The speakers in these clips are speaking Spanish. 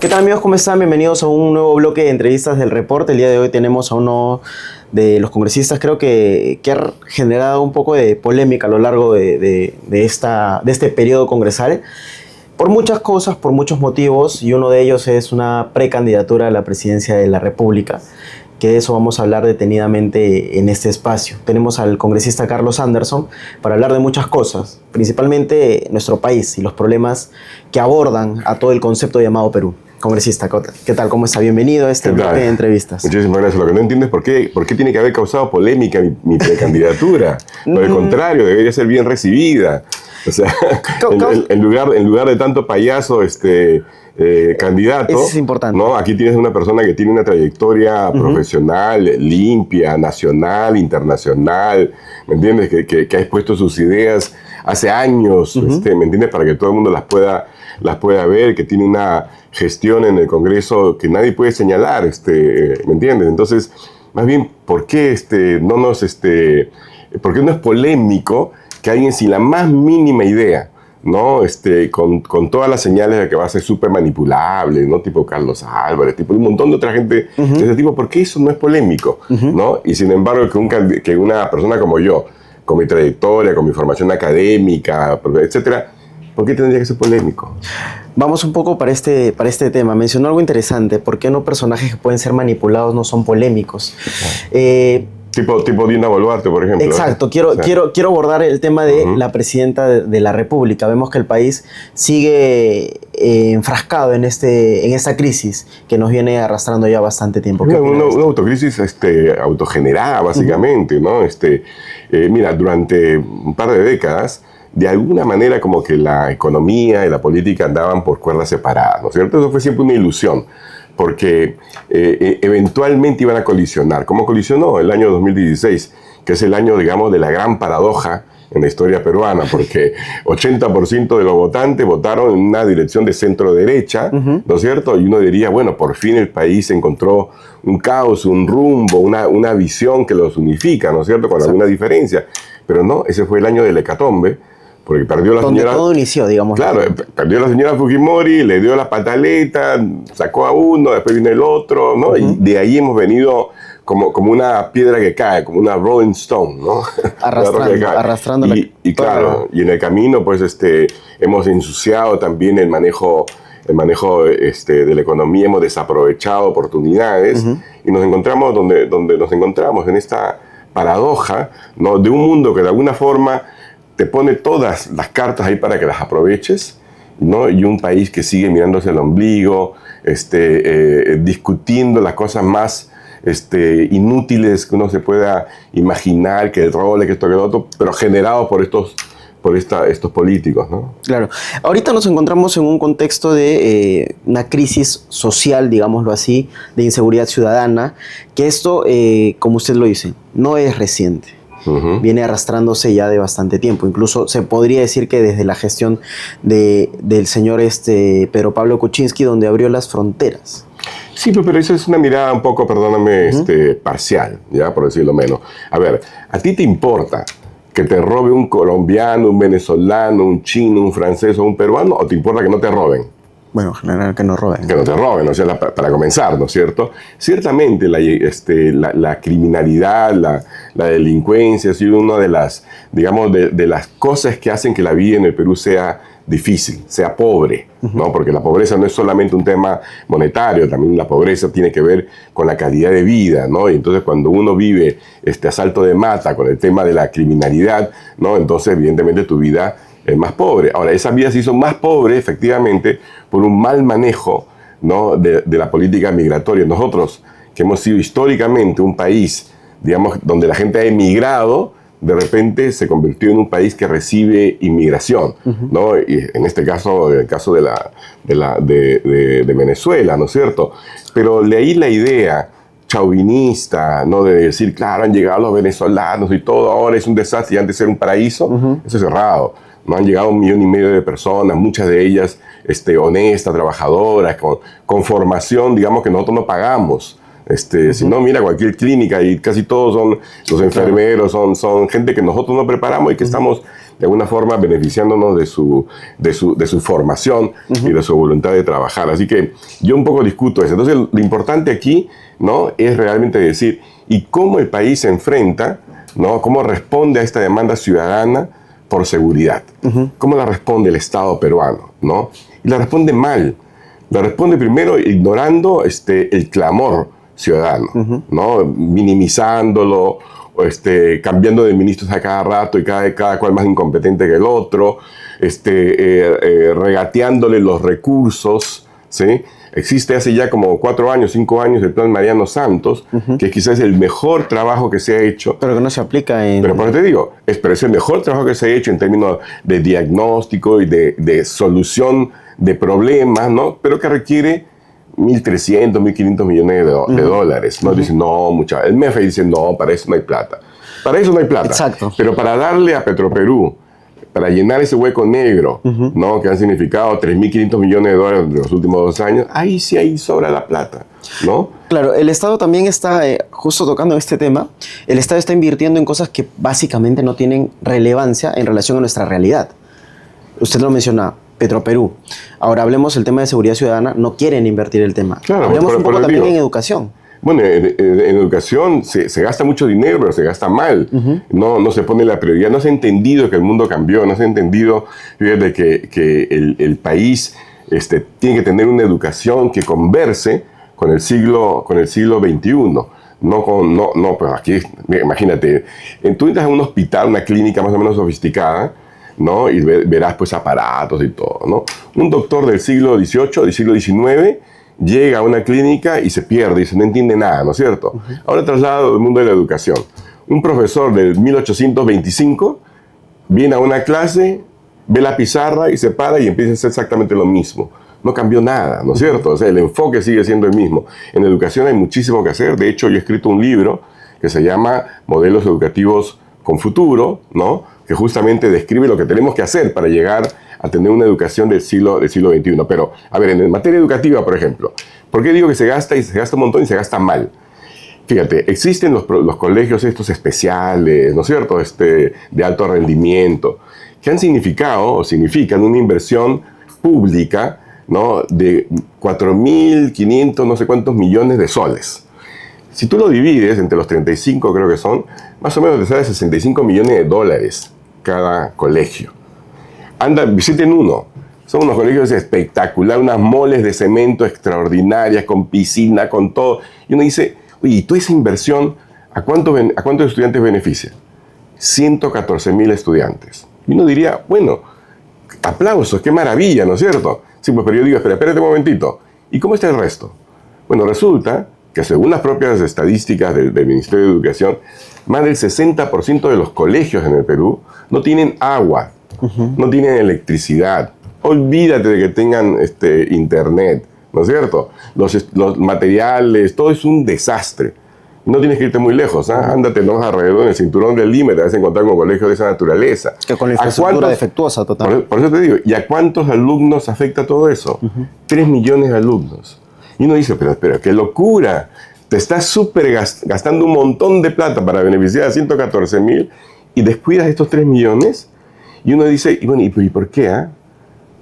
¿Qué tal, amigos? ¿Cómo están? Bienvenidos a un nuevo bloque de entrevistas del Reporte. El día de hoy tenemos a uno de los congresistas, creo que ha generado un poco de polémica a lo largo de este periodo congresal, por muchas cosas, por muchos motivos, y uno de ellos es una precandidatura a la presidencia de la República, que de eso vamos a hablar detenidamente en este espacio. Tenemos al congresista Carlos Anderson para hablar de muchas cosas, principalmente nuestro país y los problemas que abordan a todo el concepto llamado Perú. Congresista, ¿qué tal? ¿Cómo está? Bienvenido a este bloque de entrevistas. Muchísimas gracias. Lo que no entiendo es por qué tiene que haber causado polémica mi precandidatura. Por el contrario, debería ser bien recibida. O sea, en lugar de tanto payaso candidato, eso es importante, ¿no? Aquí tienes una persona que tiene una trayectoria profesional, limpia, nacional, internacional, ¿me entiendes? Que ha expuesto sus ideas hace años, ¿me entiendes? Para que todo el mundo las pueda ver, que tiene una gestión en el Congreso que nadie puede señalar, ¿me entiendes? Entonces, más bien, ¿por qué no es polémico que alguien sin la más mínima idea, ¿no? Con todas las señales de que va a ser súper manipulable, ¿no? Tipo Carlos Álvarez, tipo un montón de otra gente de ese tipo, ¿por qué eso no es polémico? ¿No? Y sin embargo, que una persona como yo, con mi trayectoria, con mi formación académica, etcétera, ¿por qué tendría que ser polémico? Vamos un poco para este tema. Mencionó algo interesante. ¿Por qué no personajes que pueden ser manipulados no son polémicos? Tipo Dina Boluarte, por ejemplo. Exacto. Quiero abordar el tema de la presidenta de la República. Vemos que el país sigue enfrascado en esta crisis que nos viene arrastrando ya bastante tiempo. Una autocrisis autogenerada, básicamente, ¿no? Mira, durante un par de décadas, de alguna manera como que la economía y la política andaban por cuerdas separadas, ¿no es cierto? Eso fue siempre una ilusión, porque eventualmente iban a colisionar. ¿Cómo colisionó? El año 2016, que es el año, digamos, de la gran paradoja en la historia peruana, porque 80% de los votantes votaron en una dirección de centro-derecha, ¿no es cierto? Y uno diría, bueno, por fin el país encontró un caos, un rumbo, una visión que los unifica, ¿no es cierto? Con alguna diferencia. Pero no, ese fue el año del hecatombe, porque perdió la señora... todo inició, digamos. Claro, perdió la señora Fujimori, le dio la pataleta, sacó a uno, después vino el otro, ¿no? Y de ahí hemos venido como una piedra que cae, como una rolling stone, ¿no? Arrastrando. Y claro, y en el camino, pues, hemos ensuciado también el manejo de la economía, hemos desaprovechado oportunidades y nos encontramos donde nos encontramos, en esta paradoja, ¿no? De un mundo que de alguna forma te pone todas las cartas ahí para que las aproveches, ¿no? Y un país que sigue mirándose el ombligo, discutiendo las cosas más inútiles que uno se pueda imaginar, que el rol, que esto, que lo otro, pero generado por estos políticos, ¿no? Claro. Ahorita nos encontramos en un contexto de una crisis social, digámoslo así, de inseguridad ciudadana, que esto, como usted lo dice, no es reciente. Viene arrastrándose ya de bastante tiempo. Incluso se podría decir que desde la gestión del señor Pedro Pablo Kuczynski, donde abrió las fronteras. Sí, pero eso es una mirada un poco, perdóname, parcial, ya, por decirlo menos. A ver, ¿a ti te importa que te robe un colombiano, un venezolano, un chino, un francés o un peruano, o te importa que no te roben? Bueno, en general que no roben. Que no te roben, o sea, para comenzar, ¿no es cierto? Ciertamente la criminalidad, la delincuencia ha sido una de las, digamos, de las cosas que hacen que la vida en el Perú sea difícil, sea pobre, ¿no? Porque la pobreza no es solamente un tema monetario, también la pobreza tiene que ver con la calidad de vida, ¿no? Y entonces cuando uno vive a salto de mata con el tema de la criminalidad, ¿no? Entonces evidentemente tu vida es más pobre. Ahora, esa vida se hizo más pobre, efectivamente, por un mal manejo, ¿no? de la política migratoria. Nosotros, que hemos sido históricamente un país, digamos, donde la gente ha emigrado, de repente se convirtió en un país que recibe inmigración, ¿no? Y en este caso, el caso de Venezuela, ¿no es cierto? Pero de ahí la idea chauvinista, ¿no? De decir, claro, han llegado los venezolanos y todo, ahora es un desastre y antes era un paraíso, eso es errado. No han llegado 1,5 millones de personas, muchas de ellas honestas, trabajadoras, con formación, digamos, que nosotros no pagamos, Si no, mira cualquier clínica y casi todos son los enfermeros, son gente que nosotros no preparamos y que estamos de alguna forma beneficiándonos de su formación y de su voluntad de trabajar. Así que yo un poco discuto eso. Entonces, lo importante aquí, ¿no?, es realmente decir, ¿y cómo el país se enfrenta, ¿no?, cómo responde a esta demanda ciudadana por seguridad? ¿Cómo la responde el Estado peruano, ¿no? Y la responde mal. La responde primero ignorando el clamor ciudadano, ¿no?, minimizándolo, cambiando de ministros a cada rato y cada cual más incompetente que el otro, regateándole los recursos, ¿sí? Existe hace ya como 4 años, 5 años el Plan Mariano Santos, que quizás es el mejor trabajo que se ha hecho. Pero que no se aplica en... Pero por eso te digo, pero es el mejor trabajo que se ha hecho en términos de diagnóstico y de solución de problemas, ¿no? Pero que requiere 1.300, 1.500 millones de dólares. ¿No? Dicen, no, el MEF dice, no, para eso no hay plata. Para eso no hay plata. Exacto. Pero para darle a Petroperú, para llenar ese hueco negro, ¿no?, que han significado 3.500 millones de dólares en los últimos 2 años, ahí sí ahí sobra la plata, ¿no? Claro, el Estado también está, justo tocando este tema, el Estado está invirtiendo en cosas que básicamente no tienen relevancia en relación a nuestra realidad. Usted lo menciona, Petroperú. Ahora hablemos del tema de seguridad ciudadana, no quieren invertir el tema. Claro, hablemos un poco también en educación. Bueno, en educación se gasta mucho dinero, pero se gasta mal. No se pone la prioridad. No se ha entendido que el mundo cambió. No se ha entendido, fíjate, que el país tiene que tener una educación que converse con el siglo XXI. Pues aquí, imagínate, tú entras a un hospital, una clínica más o menos sofisticada, ¿no? Y verás pues aparatos y todo, ¿no? Un doctor del siglo XVIII, del siglo XIX, llega a una clínica y se pierde y se no entiende nada, ¿no es cierto? Ahora traslado del mundo de la educación. Un profesor del 1825 viene a una clase, ve la pizarra y se para y empieza a hacer exactamente lo mismo. No cambió nada, ¿no es cierto? O sea, el enfoque sigue siendo el mismo. En educación hay muchísimo que hacer. De hecho, yo he escrito un libro que se llama Modelos Educativos con Futuro, ¿no?, que justamente describe lo que tenemos que hacer para llegar a tener una educación del siglo XXI. Pero, a ver, en materia educativa, por ejemplo, ¿por qué digo que se gasta y se gasta un montón y se gasta mal? Fíjate, existen los colegios estos especiales, ¿no es cierto?, de alto rendimiento, que han significado o significan una inversión pública, ¿no?, de 4.500 no sé cuántos millones de soles. Si tú lo divides entre los 35, creo que son, más o menos te sale 65 millones de dólares cada colegio. Visiten uno. Son unos colegios espectaculares, unas moles de cemento extraordinarias, con piscina, con todo. Y uno dice, oye, ¿y toda esa inversión a cuántos estudiantes beneficia? 114.000 estudiantes. Y uno diría, bueno, aplausos, qué maravilla, ¿no es cierto? Sí, pues, pero yo digo, espérate un momentito. ¿Y cómo está el resto? Bueno, resulta que según las propias estadísticas del Ministerio de Educación, más del 60% de los colegios en el Perú no tienen agua, no tienen electricidad. Olvídate de que tengan internet, ¿no es cierto? Los materiales, todo es un desastre. No tienes que irte muy lejos, ¿eh? Ándate alrededor en el cinturón del Lima, te vas a encontrar con colegios de esa naturaleza. Que con la infraestructura defectuosa total. Por eso te digo, ¿y a cuántos alumnos afecta todo eso? 3 millones de alumnos. Y uno dice, pero qué locura, te estás gastando un montón de plata para beneficiar a 114.000 y descuidas estos 3 millones. Y uno dice, ¿y por qué?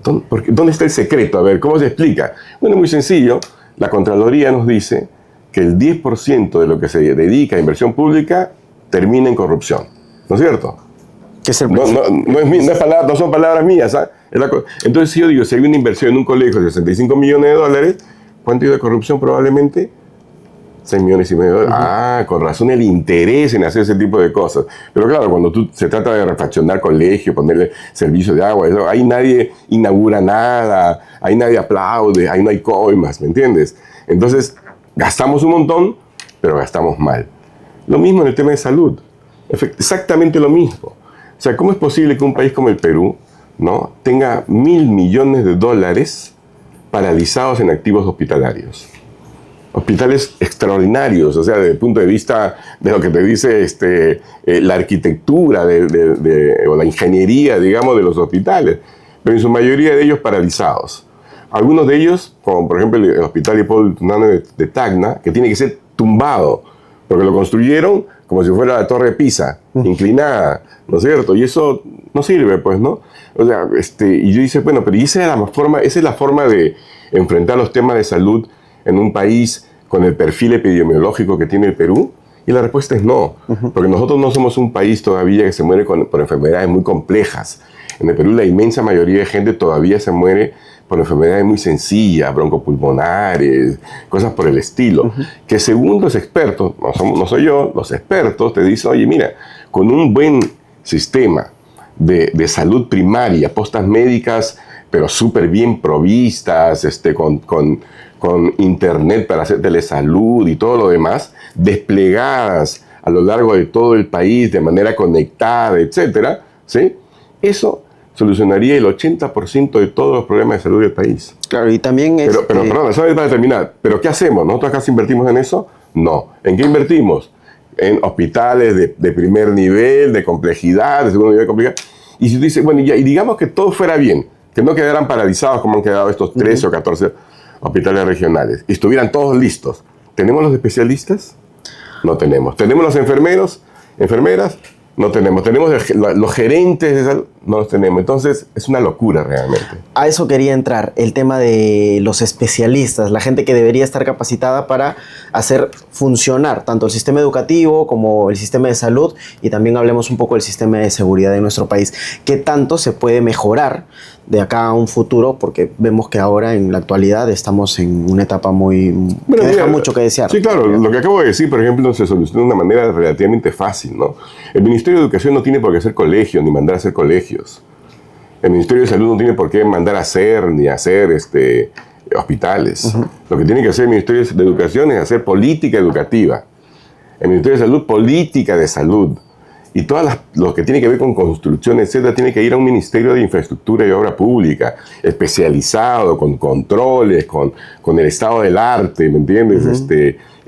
¿Dónde está el secreto? A ver, ¿cómo se explica? Bueno, muy sencillo, la Contraloría nos dice que el 10% de lo que se dedica a inversión pública termina en corrupción, ¿no es cierto? ¿Qué es el no son palabras mías, ¿ah? Entonces, si yo digo, si hay una inversión en un colegio de 65 millones de dólares, ¿cuánto hay de corrupción? Probablemente 6 millones y medio de dólares. Con razón el interés en hacer ese tipo de cosas. Pero claro, cuando se trata de refaccionar colegio, ponerle servicio de agua, eso, ahí nadie inaugura nada, ahí nadie aplaude, ahí no hay coimas, ¿me entiendes? Entonces, gastamos un montón, pero gastamos mal. Lo mismo en el tema de salud. Exactamente lo mismo. O sea, ¿cómo es posible que un país como el Perú, ¿no?, tenga 1.000 millones de dólares paralizados en activos hospitalarios? Hospitales extraordinarios, o sea, desde el punto de vista de lo que te dice la arquitectura o la ingeniería, digamos, de los hospitales, pero en su mayoría de ellos paralizados. Algunos de ellos, como por ejemplo el Hospital Hipólito Unanue de Tacna, que tiene que ser tumbado, porque lo construyeron como si fuera la Torre de Pisa, inclinada, ¿no es cierto? Y eso no sirve, pues, ¿no? O sea, y yo dice, bueno, pero esa es la forma de enfrentar los temas de salud en un país con el perfil epidemiológico que tiene el Perú. Y la respuesta es no, porque nosotros no somos un país todavía que se muere por enfermedades muy complejas. En el Perú la inmensa mayoría de gente todavía se muere por enfermedades muy sencillas, broncopulmonares, cosas por el estilo, que según los expertos, no soy yo, los expertos te dicen, oye, mira, con un buen sistema de salud primaria, postas médicas, pero súper bien provistas, con internet para hacer telesalud y todo lo demás, desplegadas a lo largo de todo el país de manera conectada, etcétera, ¿sí? Eso solucionaría el 80% de todos los problemas de salud del país. Claro, y también Pero perdón, eso es para terminar. ¿Pero qué hacemos? ¿Nosotros acá invertimos en eso? No. ¿En qué invertimos? En hospitales de primer nivel, de complejidad, de segundo nivel de complejidad. Y si tú dices, bueno, y digamos que todo fuera bien, que no quedaran paralizados como han quedado estos 13 o 14 hospitales regionales, y estuvieran todos listos. ¿Tenemos los especialistas? No tenemos. ¿Tenemos los enfermeros? ¿Enfermeras? No tenemos. ¿Tenemos los gerentes de salud? No los tenemos. Entonces, es una locura realmente. A eso quería entrar, el tema de los especialistas, la gente que debería estar capacitada para hacer funcionar tanto el sistema educativo como el sistema de salud, y también hablemos un poco del sistema de seguridad de nuestro país. ¿Qué tanto se puede mejorar de acá a un futuro? Porque vemos que ahora, en la actualidad, estamos en una etapa que deja mucho que desear. Sí, claro. Lo que acabo de decir, por ejemplo, se soluciona de una manera relativamente fácil, ¿no? El Ministerio de Educación no tiene por qué hacer colegios, ni mandar a hacer colegios. El Ministerio de Salud no tiene por qué mandar a hacer ni hacer hospitales. Lo que tiene que hacer el Ministerio de Educación es hacer política educativa. El Ministerio de Salud, política de salud. Y lo que tiene que ver con construcción, etcétera, tiene que ir a un Ministerio de Infraestructura y Obra Pública, especializado, con controles, con el estado del arte, ¿me entiendes?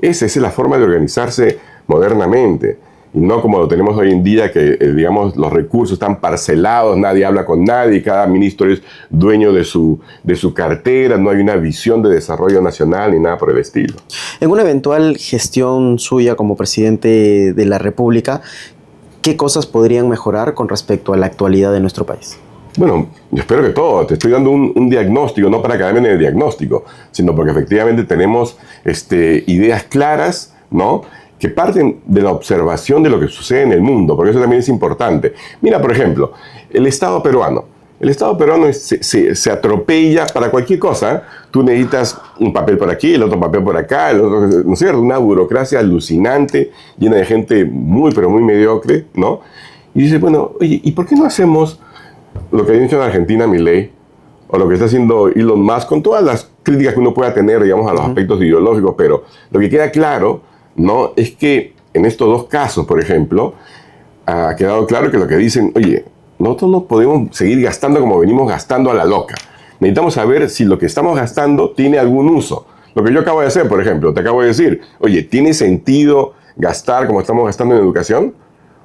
Esa es la forma de organizarse modernamente. Y no como lo tenemos hoy en día, que digamos los recursos están parcelados, nadie habla con nadie, cada ministro es dueño de su cartera, no hay una visión de desarrollo nacional ni nada por el estilo. En una eventual gestión suya como presidente de la República, ¿qué cosas podrían mejorar con respecto a la actualidad de nuestro país? Bueno, yo espero que todo. Te estoy dando un diagnóstico, no para caerme en el diagnóstico, sino porque efectivamente tenemos ideas claras, ¿no?, que parten de la observación de lo que sucede en el mundo, porque eso también es importante. Mira, por ejemplo, el Estado peruano. El Estado peruano se atropella para cualquier cosa. Tú necesitas un papel por aquí, el otro papel por acá, el otro, ¿no es cierto? Una burocracia alucinante, llena de gente muy, pero muy mediocre, ¿no? Y dices, bueno, oye, ¿y por qué no hacemos lo que ha dicho en Argentina Milei, o lo que está haciendo Elon Musk, con todas las críticas que uno pueda tener, digamos, a los aspectos ideológicos? Pero lo que queda claro, ¿no?, es que en estos dos casos, por ejemplo, ha quedado claro que lo que dicen, oye, nosotros no podemos seguir gastando como venimos gastando a la loca. Necesitamos saber si lo que estamos gastando tiene algún uso. Lo que yo acabo de hacer, por ejemplo, te acabo de decir, oye, ¿tiene sentido gastar como estamos gastando en educación?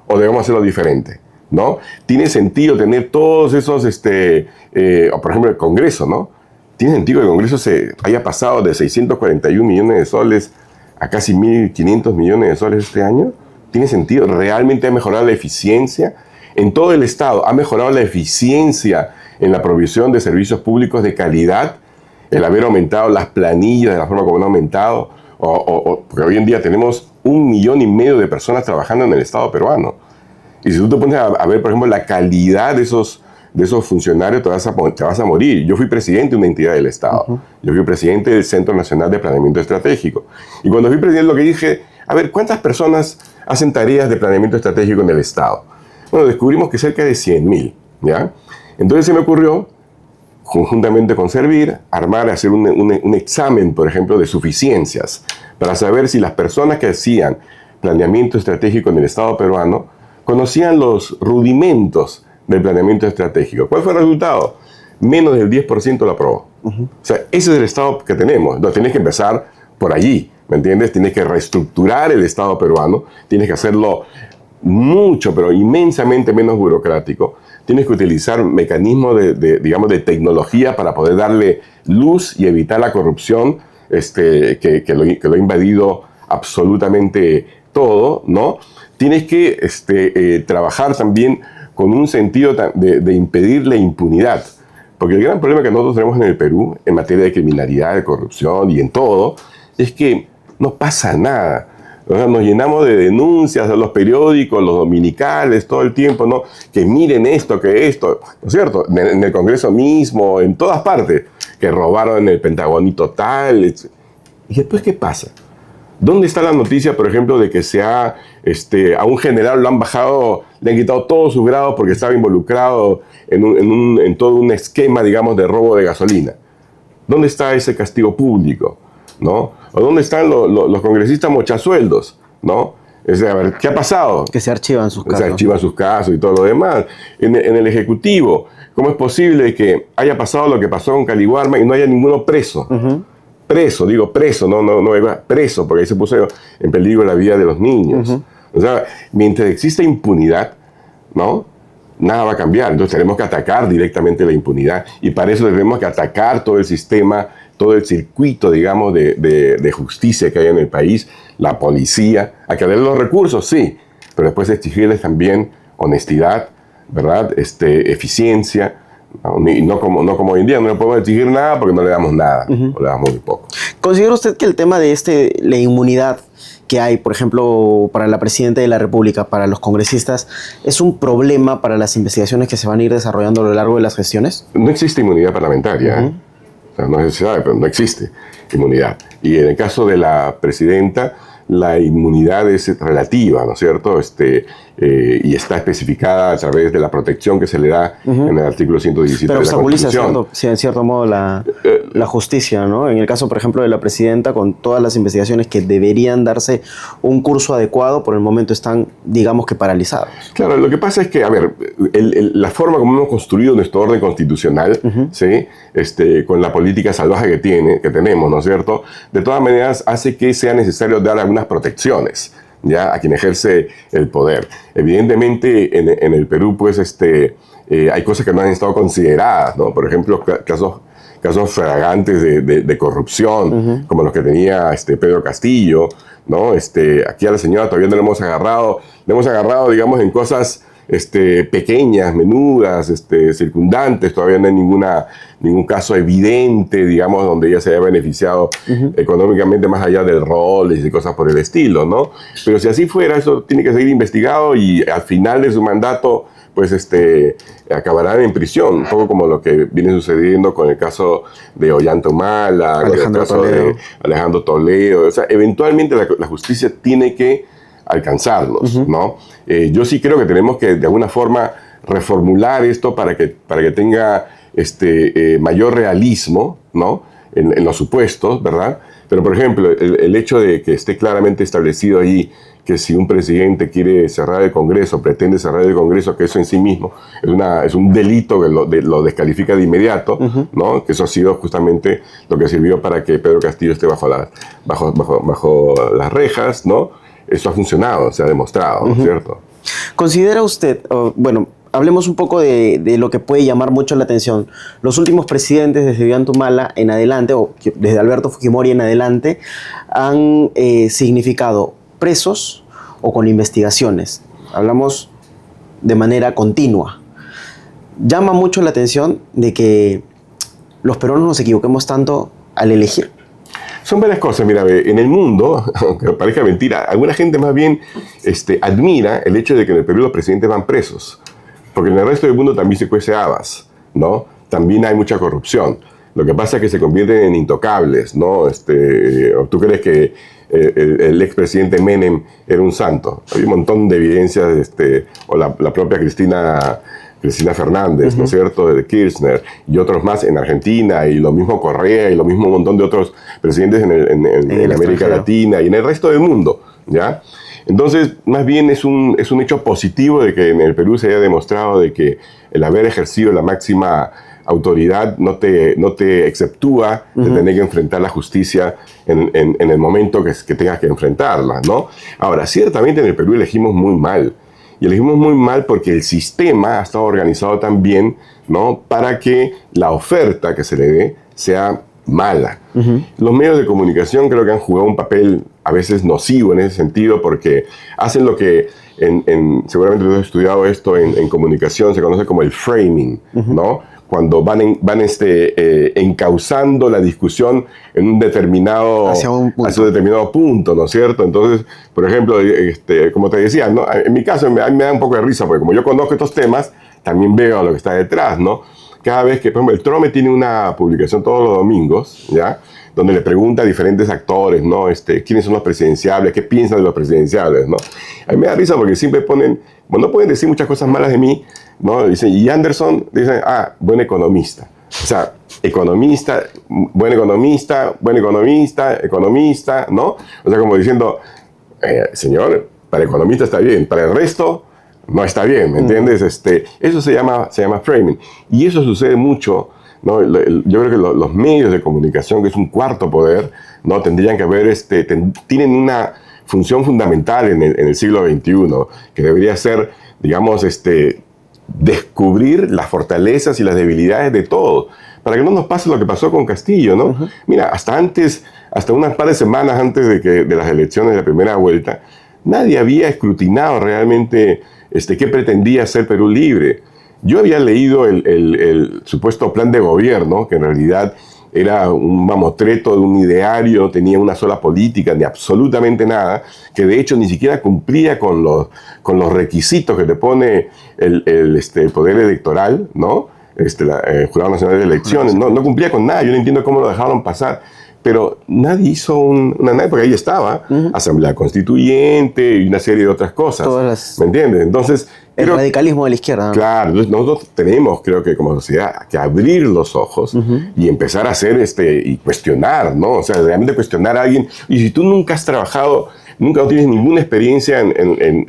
¿O debemos hacerlo diferente? ¿No? ¿Tiene sentido tener todos esos, o por ejemplo, el Congreso, ¿no? ¿Tiene sentido que el Congreso se haya pasado de 641 millones de soles a casi 1.500 millones de soles este año? ¿Tiene sentido? ¿Realmente ha mejorado la eficiencia? En todo el Estado, ¿ha mejorado la eficiencia en la provisión de servicios públicos de calidad? El haber aumentado las planillas de la forma como han aumentado, porque hoy en día tenemos 1,5 millones de personas trabajando en el Estado peruano. Y si tú te pones a ver, por ejemplo, la calidad de esos funcionarios, te vas a morir. Yo fui presidente de una entidad del Estado. Yo fui presidente del Centro Nacional de Planeamiento Estratégico. Y cuando fui presidente, lo que dije, a ver, ¿cuántas personas hacen tareas de planeamiento estratégico en el Estado? Bueno, descubrimos que cerca de 100,000, ¿ya? Entonces se me ocurrió, conjuntamente con Servir, hacer un examen, por ejemplo, de suficiencias, para saber si las personas que hacían planeamiento estratégico en el Estado peruano conocían los rudimentos del planeamiento estratégico. ¿Cuál fue el resultado? Menos del 10% lo aprobó. O sea, ese es el Estado que tenemos. Entonces tienes que empezar por allí, ¿me entiendes? Tienes que reestructurar el Estado peruano, tienes que hacerlo mucho, pero inmensamente menos burocrático. Tienes que utilizar mecanismos de tecnología para poder darle luz y evitar la corrupción que lo ha invadido absolutamente todo, ¿no? Tienes que trabajar también con un sentido de impedir la impunidad. Porque el gran problema que nosotros tenemos en el Perú, en materia de criminalidad, de corrupción y en todo, es que no pasa nada. O sea, nos llenamos de denuncias de los periódicos, los dominicales, todo el tiempo, ¿no? Que miren esto, que esto, ¿no es cierto? En el Congreso mismo, en todas partes, que robaron en el Pentagonito tal. ¿Y después qué pasa? ¿Dónde está la noticia, por ejemplo, de que a un general lo han bajado, le han quitado todos sus grados porque estaba involucrado en todo un esquema, digamos, de robo de gasolina? ¿Dónde está ese castigo público? ¿No? ¿O dónde están los congresistas mochasueldos? ¿No? A ver, ¿qué ha pasado? Que se archivan sus casos. Se archivan sus casos y todo lo demás. En el Ejecutivo, ¿cómo es posible que haya pasado lo que pasó con Caliwarma y no haya ninguno preso? Preso, digo preso, no preso, porque ahí se puso en peligro la vida de los niños. O sea, mientras exista impunidad, ¿no? Nada va a cambiar. Entonces tenemos que atacar directamente la impunidad y para eso tenemos que atacar todo el sistema, todo el circuito, digamos, de justicia que hay en el país, la policía, hay que darle los recursos, sí, pero después exigirles también honestidad, ¿verdad? Eficiencia, y no como hoy en día, no le podemos exigir nada porque no le damos nada, o le damos muy poco. ¿Considera usted que el tema de la inmunidad que hay, por ejemplo, para la Presidenta de la República, para los congresistas, es un problema para las investigaciones que se van a ir desarrollando a lo largo de las gestiones? No existe inmunidad parlamentaria, O sea, no se sabe, pero no existe inmunidad. Y en el caso de la Presidenta, la inmunidad es relativa, ¿no es cierto? Y está especificada a través de la protección que se le da en el artículo 117 de la Constitución. Pero obstaculiza, en cierto modo, la justicia, ¿no? En el caso, por ejemplo, de la Presidenta, con todas las investigaciones que deberían darse un curso adecuado, por el momento están, digamos que, paralizados. Claro, lo que pasa es que, a ver, la forma como hemos construido nuestro orden constitucional, ¿sí? Con la política salvaje que tenemos, ¿no es cierto? De todas maneras, hace que sea necesario dar algunas protecciones, ¿ya? A quien ejerce el poder. Evidentemente, en el Perú, pues, hay cosas que no han estado consideradas, ¿no? Por ejemplo, casos flagrantes de corrupción, como los que tenía Pedro Castillo, ¿no? Aquí a la señora todavía no le hemos agarrado, digamos, en cosas pequeñas, menudas, circundantes. Todavía no hay ningún caso evidente, digamos, donde ella se haya beneficiado económicamente más allá del rol y cosas por el estilo, ¿no? Pero si así fuera, eso tiene que seguir investigado y al final de su mandato, pues acabarán en prisión, un poco como lo que viene sucediendo con el caso de Ollanta Humala, con el caso de Alejandro Toledo. O sea, eventualmente la justicia tiene que alcanzarlos, ¿no? Yo sí creo que tenemos que de alguna forma reformular esto para que tenga mayor realismo, ¿no? En los supuestos, ¿verdad? Pero, por ejemplo, el hecho de que esté claramente establecido ahí que si un presidente quiere cerrar el Congreso, pretende cerrar el Congreso, que eso en sí mismo es un delito que lo descalifica de inmediato, ¿no? Que eso ha sido justamente lo que sirvió para que Pedro Castillo esté bajo las rejas, ¿no? Eso ha funcionado, se ha demostrado, ¿no es cierto? ¿Considera usted, bueno, hablemos un poco de lo que puede llamar mucho la atención? Los últimos presidentes desde Ollanta Humala en adelante, o desde Alberto Fujimori en adelante, han significado presos o con investigaciones. Hablamos de manera continua. Llama mucho la atención de que los peruanos nos equivoquemos tanto al elegir. Son varias cosas, mira, en el mundo, aunque parezca mentira, alguna gente más bien admira el hecho de que en el Perú los presidentes van presos, porque en el resto del mundo también se cuece habas, ¿no? También hay mucha corrupción. Lo que pasa es que se convierten en intocables, ¿no? ¿Tú crees que el expresidente Menem era un santo? Hay un montón de evidencias, o la propia Cristina Fernández, ¿no es cierto?, de Kirchner y otros más en Argentina, y lo mismo Correa y lo mismo un montón de otros presidentes en América Latina y en el resto del mundo, ¿ya? Entonces, más bien es un hecho positivo de que en el Perú se haya demostrado de que el haber ejercido la máxima autoridad no te exceptúa de tener que enfrentar la justicia en el momento que tengas que enfrentarla, ¿no? Ahora, ciertamente en el Perú elegimos muy mal. Y elegimos muy mal porque el sistema ha estado organizado tan bien, ¿no? Para que la oferta que se le dé sea mala. Los medios de comunicación creo que han jugado un papel a veces nocivo en ese sentido porque hacen lo que, seguramente tú has estudiado esto en comunicación, se conoce como el framing, ¿no? Cuando van encauzando la discusión en un determinado, hacia un determinado punto, ¿no es cierto? Entonces, por ejemplo, como te decía, ¿no? En mi caso a mí me da un poco de risa porque como yo conozco estos temas, también veo lo que está detrás, ¿no? Cada vez que, por ejemplo, el Trome tiene una publicación todos los domingos, ¿ya? Donde le pregunta a diferentes actores, ¿no? ¿Quiénes son los presidenciables? ¿Qué piensan de los presidenciables, ¿no? A mí me da risa porque siempre ponen, bueno, no pueden decir muchas cosas malas de mí, ¿no? Dicen, y Anderson, dicen, buen economista. O sea, economista, ¿no? O sea, como diciendo, señor, para economista está bien, para el resto no está bien, ¿me entiendes? Eso se llama framing. Y eso sucede mucho, ¿no? Yo creo que los medios de comunicación, que es un cuarto poder, ¿no? Tendrían que haber, tienen una función fundamental en el siglo XXI, que debería ser, digamos, descubrir las fortalezas y las debilidades de todos, para que no nos pase lo que pasó con Castillo, ¿no? Mira, hasta unas par de semanas antes de las elecciones de la primera vuelta, nadie había escrutinado realmente qué pretendía ser Perú Libre. Yo había leído el supuesto plan de gobierno, que en realidad era un mamotreto de un ideario, no tenía una sola política, ni absolutamente nada, que de hecho ni siquiera cumplía con los requisitos que te pone el Poder Electoral, ¿no? El Jurado Nacional de Elecciones, no cumplía con nada. Yo no entiendo cómo lo dejaron pasar. Pero nadie hizo porque ahí estaba, Asamblea Constituyente y una serie de otras cosas. ¿Me entiendes? Entonces, el radicalismo de la izquierda, ¿no? Claro, entonces nosotros tenemos, creo que como sociedad, que abrir los ojos y empezar a hacer y cuestionar, ¿no? O sea, realmente cuestionar a alguien. Y si tú nunca has trabajado, nunca tienes ninguna experiencia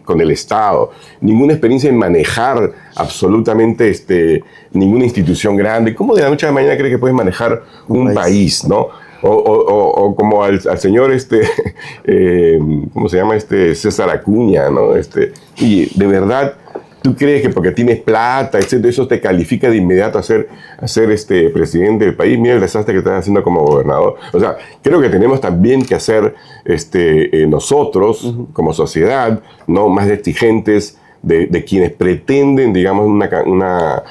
con el Estado, ninguna experiencia en manejar absolutamente ninguna institución grande, ¿cómo de la noche a la mañana crees que puedes manejar un país, ¿no? O como al señor ¿cómo se llama? César Acuña, ¿no? Y de verdad, ¿tú crees que porque tienes plata, etcétera, eso te califica de inmediato a ser presidente del país? Mira el desastre que estás haciendo como gobernador. O sea, creo que tenemos también que hacer nosotros, como sociedad, ¿no? Más exigentes de quienes pretenden, digamos, una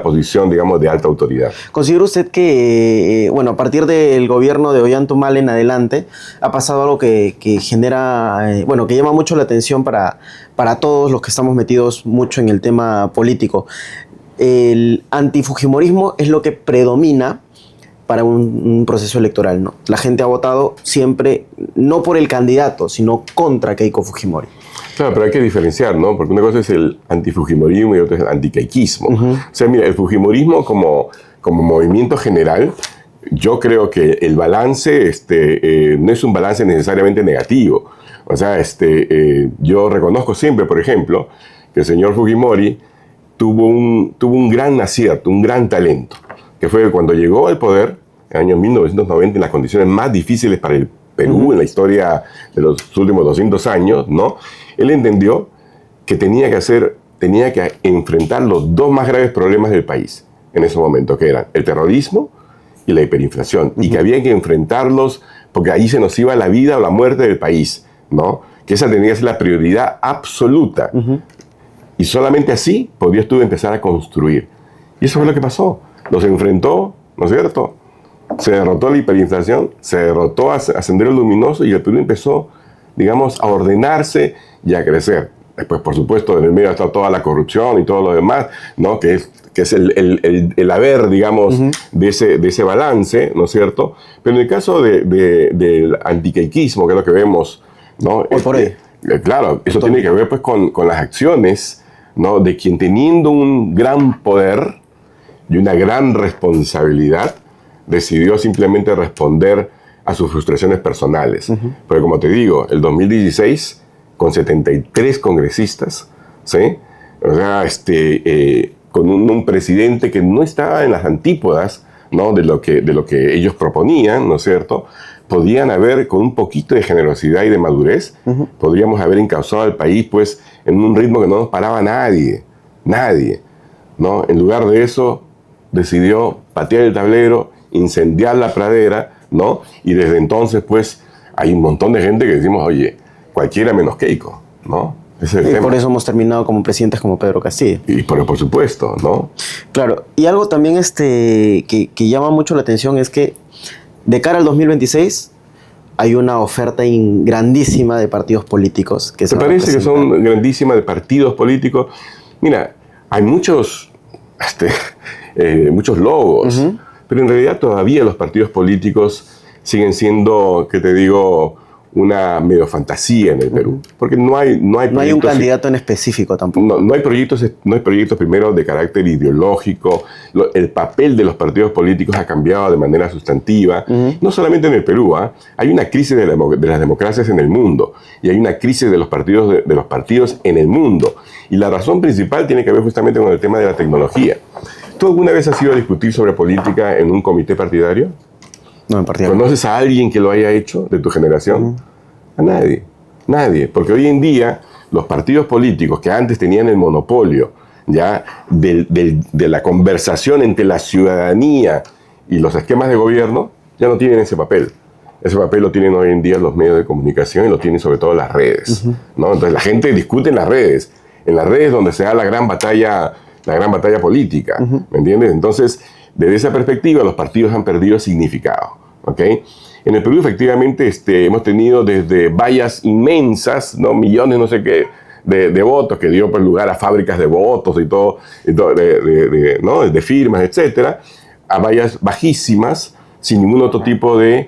posición, digamos, de alta autoridad. ¿Considera usted que, a partir del gobierno de Ollanta en adelante, ha pasado algo que genera, que llama mucho la atención para todos los que estamos metidos mucho en el tema político? El antifujimorismo es lo que predomina para un proceso electoral, ¿no? La gente ha votado siempre, no por el candidato, sino contra Keiko Fujimori. Claro, pero hay que diferenciar, ¿no? Porque una cosa es el antifujimorismo y otra es el antiquequismo. O sea, mira, el fujimorismo como movimiento general, yo creo que el balance no es un balance necesariamente negativo. O sea, yo reconozco siempre, por ejemplo, que el señor Fujimori tuvo un gran acierto, un gran talento, que fue cuando llegó al poder, en el año 1990, en las condiciones más difíciles para el Perú en la historia de los últimos 200 años, ¿no? Él entendió que tenía que enfrentar los dos más graves problemas del país en ese momento, que eran el terrorismo y la hiperinflación, y que había que enfrentarlos porque ahí se nos iba la vida o la muerte del país, ¿no? Que esa tenía que ser la prioridad absoluta. Y solamente así podías tú empezar a construir. Y eso fue lo que pasó. Los enfrentó, ¿no es cierto? Se derrotó la hiperinflación, se derrotó a Sendero Luminoso y el Perú empezó, digamos, a ordenarse y a crecer. Después, por supuesto, en el medio está toda la corrupción y todo lo demás, ¿no? Que es el haber, digamos, de ese balance, ¿no es cierto? Pero en el caso del antiquequismo, que es lo que vemos, ¿no? Por ahí. Claro, eso tiene que ver pues con las acciones, ¿no? De quien teniendo un gran poder y una gran responsabilidad, decidió simplemente responder a sus frustraciones personales. Porque como te digo, el 2016, con 73 congresistas, ¿sí? O sea, con un presidente que no estaba en las antípodas, ¿no? de lo que ellos proponían, ¿no es cierto? Podían haber, con un poquito de generosidad y de madurez, podríamos haber encauzado al país pues, en un ritmo que no nos paraba nadie, ¿no? En lugar de eso, decidió patear el tablero, incendiar la pradera, ¿no? Y desde entonces, pues, hay un montón de gente que decimos, oye, cualquiera menos Keiko, ¿no? Ese es el Y tema. por eso hemos terminado como presidentes como Pedro Castillo. Y por supuesto, ¿no? Claro, y algo también que llama mucho la atención es que de cara al 2026 hay una oferta grandísima de partidos políticos que se ¿Te van a parece que presentar. son grandísimas de partidos políticos? Mira, hay muchos logos, pero en realidad todavía los partidos políticos siguen siendo, ¿qué te digo?, una medio fantasía en el Perú. Porque no hay No hay un proyectos- candidato en específico tampoco. no hay proyectos primero de carácter ideológico. El papel de los partidos políticos ha cambiado de manera sustantiva, no solamente en el Perú. Hay una crisis de las democracias en el mundo y hay una crisis de los partidos en el mundo. Y la razón principal tiene que ver justamente con el tema de la tecnología. ¿Tú alguna vez has ido a discutir sobre política en un comité partidario? No, en partido. ¿Conoces a alguien que lo haya hecho de tu generación? A nadie. Nadie. Porque hoy en día los partidos políticos que antes tenían el monopolio ya de la conversación entre la ciudadanía y los esquemas de gobierno ya no tienen ese papel. Ese papel lo tienen hoy en día los medios de comunicación y lo tienen sobre todo las redes, ¿no? Entonces la gente discute en las redes donde se da la gran batalla política, ¿me entiendes? Entonces, desde esa perspectiva, los partidos han perdido significado, ¿ok? En el Perú, efectivamente, hemos tenido desde vallas inmensas, ¿no? Millones, no sé qué, de votos, que dio pues, lugar a fábricas de votos y todo ¿no? de firmas, etcétera, a vallas bajísimas, sin ningún otro tipo de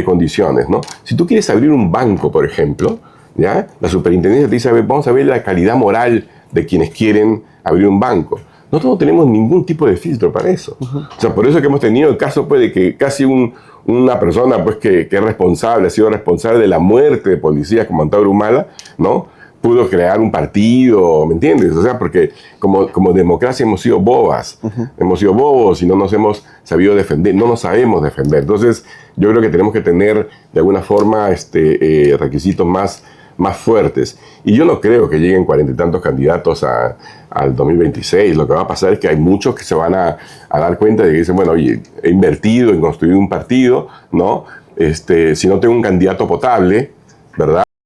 condiciones, ¿no? Si tú quieres abrir un banco, por ejemplo, ¿ya? La superintendencia te dice, a ver, vamos a ver la calidad moral de quienes quieren abrir un banco. Nosotros no tenemos ningún tipo de filtro para eso. O sea, por eso que hemos tenido el caso pues, de que casi una persona pues, que es responsable, ha sido responsable de la muerte de policías como Antauro Humala, ¿no? Pudo crear un partido, ¿me entiendes? O sea, porque como democracia hemos sido bobas, hemos sido bobos y no nos hemos sabido defender, no nos sabemos defender. Entonces, yo creo que tenemos que tener de alguna forma requisitos más fuertes. Y yo no creo que lleguen 40 y tantos candidatos al 2026. Lo que va a pasar es que hay muchos que se van a dar cuenta de que dicen, bueno, oye, he invertido en construir un partido, ¿no? Si no tengo un candidato potable, ¿verdad?